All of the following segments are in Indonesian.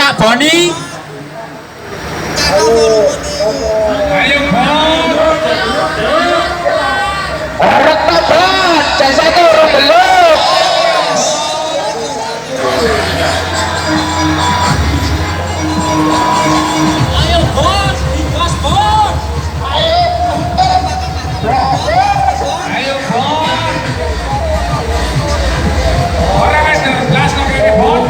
Kak Boni. Ayo Orang tobat, jasa itu orang belum. Ayo bos, bos bos. Ayo Bon. Orang yang cerdas kok ini Bon.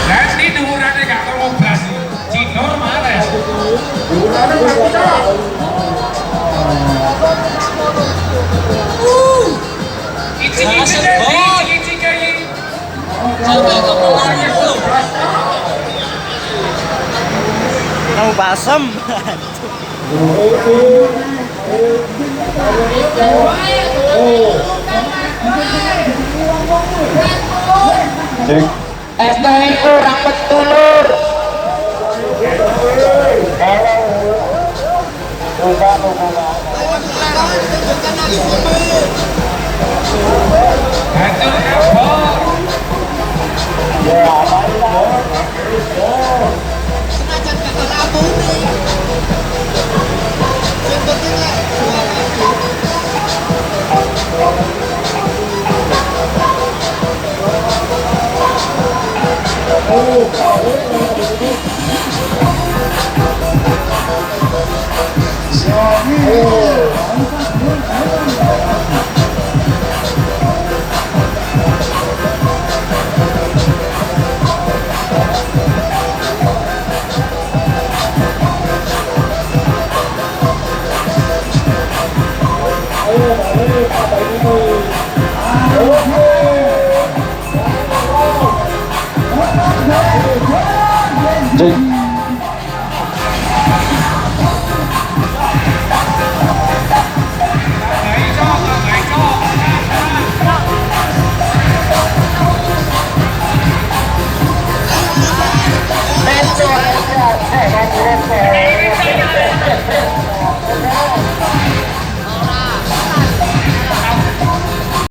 Nanti durannya gak mau operasi. Cinor mana ya? Ici-ici deh, ici-ici kayak Sampai kamu lari belum? Mau basem. STI kurang betulur. hancur kan Bon. Senajan kata rabu nih. Yang penting